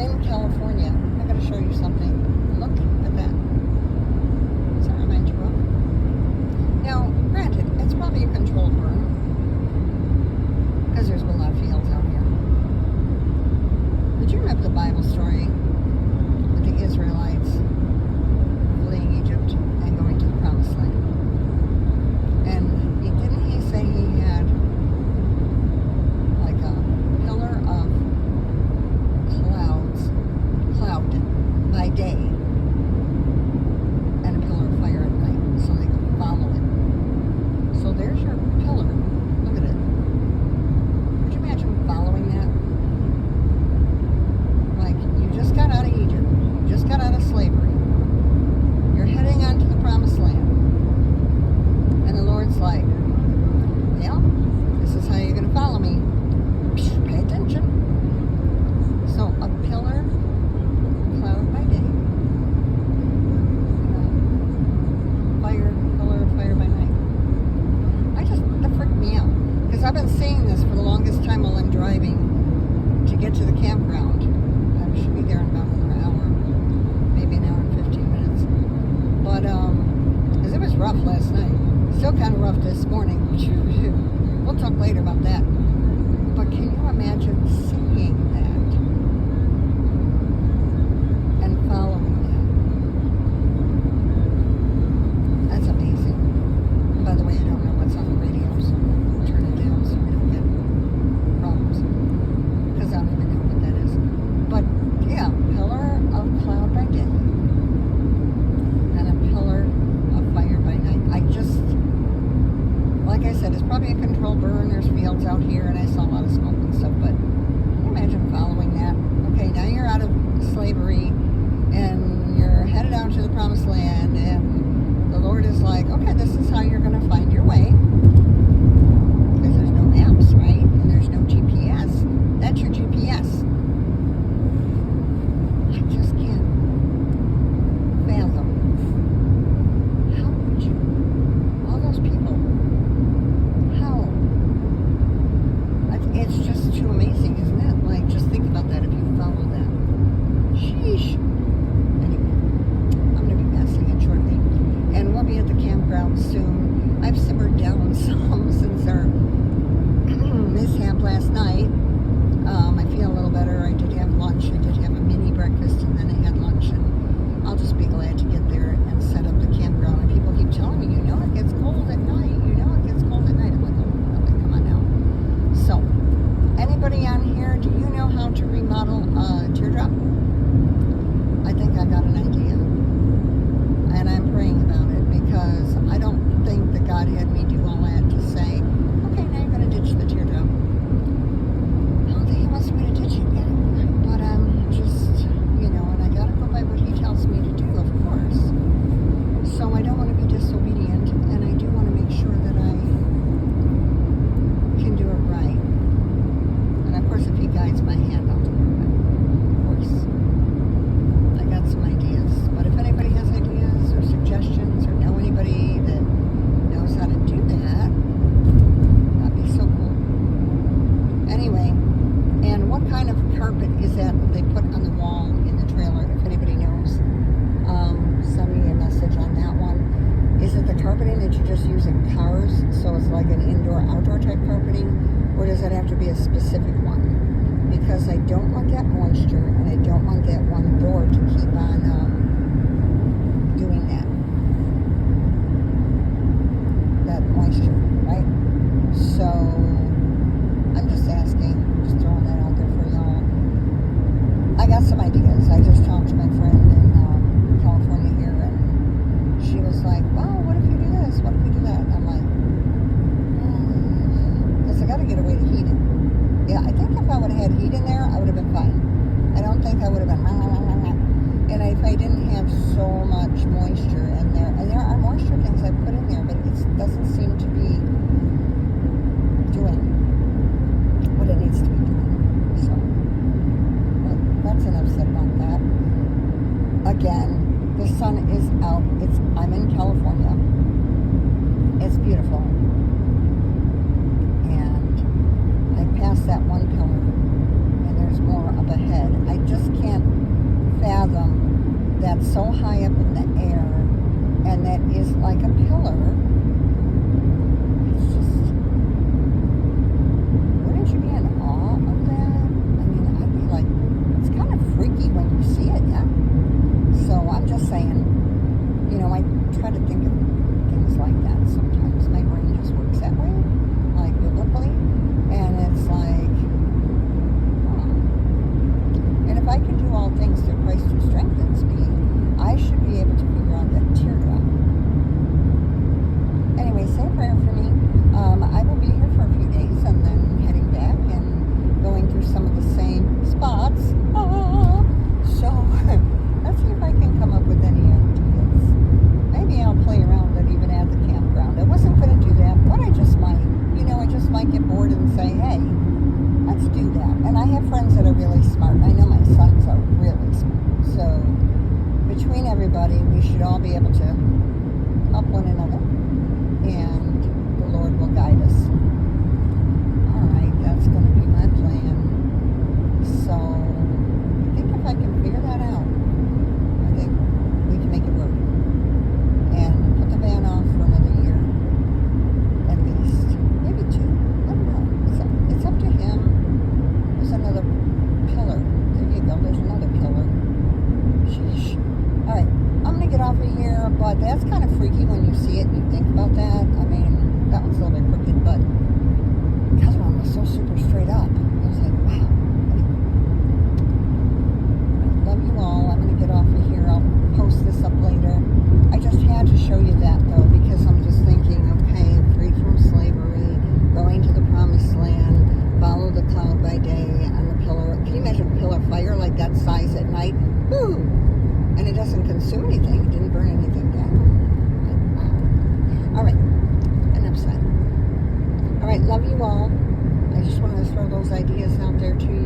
in California. I gotta show you something. Look at that. What's that remind you of? Now, granted, it's probably a controlled burn because there's a lot of fields out here. But you remember the Bible story with the Israelites fleeing Egypt and going to the Promised Land? And didn't he say he had like a pillar of cloud by day and a pillar of fire at night so they could follow it? So there's your pillar. Look at it. Could you imagine following that? Like, you just got out of Egypt. You just got out of slavery. You're heading on to the Promised Land. And the Lord's like, yeah, this is how you're going to follow me. Pay attention. So a pillar, cloud by day, pillar of fire by night. That freaked me out. Because I've been seeing this for the longest time while I'm driving to get to the campground. I should be there in about another hour, maybe an hour and 15 minutes. But, because it was rough last night. Still kind of rough this morning. We'll talk later about that. But can you imagine seeing that and following that? That's amazing. And by the way, I don't know what's on the radio, so I'll turn it down so we don't get problems. Because I don't even know what that is. But yeah, pillar of cloud by day and a pillar of fire by night. Like I said, it's probably a controlled burn. There's fields out here, and I saw a lot of smoke and stuff, but can you imagine following that? Okay, now you're out of slavery, and you're headed out to the Promised Land, and the Lord is like, okay, this is how you're going to find your way, because there's no maps, right? And there's no GPS. That's your GPS. I just can't fathom. How would you? All those people. It's just too amazing, isn't it? Like, just think about that if you follow that. Sheesh. Anyway, I'm going to be passing it shortly. And we'll be at the campground soon. I've simmered down some since our mishap last night. I feel a little better. I did have lunch. I did have a mini breakfast, and then I had lunch. And I'll just be glad to get there and set up the campground. And people keep telling me, you know, it gets cold at night. You know, it gets cold at night. I'm like, oh, come on now. So, anybody on here, do you know how to remodel a teardrop? I think I got an idea. And I'm praying about it because I don't think that God had me do all that to say, okay, now you're going to ditch the teardrop. I don't think He wants me to ditch it yet. But I'm just, and I got to go by what He tells me to do, of course. So I don't want to be disobedient, and I do want to make sure that I can do it right. And of course, if He guides my hand, I'll do it right. Of course. I got some ideas. But if anybody has ideas or suggestions or know anybody that knows how to do that, that'd be so cool. Anyway, and what kind of carpet is that they put on the wall in the trailer? If anybody knows, send me a message on that one. Is it the carpeting that you just use in cars? So it's like an indoor-outdoor type carpeting? Or does it have to be a specific one? Because I don't want that moisture, and I don't want that one door to keep on doing that moisture, right? So I'm just asking, just throwing that out there for y'all. I got some ideas. I just talked to my friend in California here, and she was like, well, what if you do this? What if we do that? And I'm like, because I got to get a way to heat it. Yeah, I think if I would have had heat in there, I would have been fine. I don't think I would have been. And if I didn't have so much moisture in there, and there are moisture things I put in there, but it doesn't seem to be doing what it needs to be doing. So, but that's enough said about that. Again, the sun is out. I'm in California. It's beautiful. And I passed that one pillar, and there's more up ahead. I just can't friends that are really smart. I know my sons are really smart. So between everybody, we should all be able to help one another, and the Lord will guide us. All right, that's going to be my plan. So I think if I can figure that out, I think we can make it work. And put the van off for another year, at least. Maybe 2. I don't know. It's up to him. There's another pillar. There you go. There's another pillar. Sheesh. All right. I'm going to get off of here, but that's kind of freaky when you see it and you think about that. I mean, that one's a little bit crooked, but the other one was so super straight up. I was like, wow. Anyway. Love you all. I'm going to get off of here. I'll post this up later. I just had to show you that, though, because I'm just thinking, okay, freed from slavery, going to the promised land, follow the cloud by day and the pillar. Can you imagine a pillar of fire like that size at night? Woo! And it doesn't consume anything. It didn't burn anything down. Like, wow. All right. Enough said. All right. Love you all. I just wanted to throw those ideas out there to you.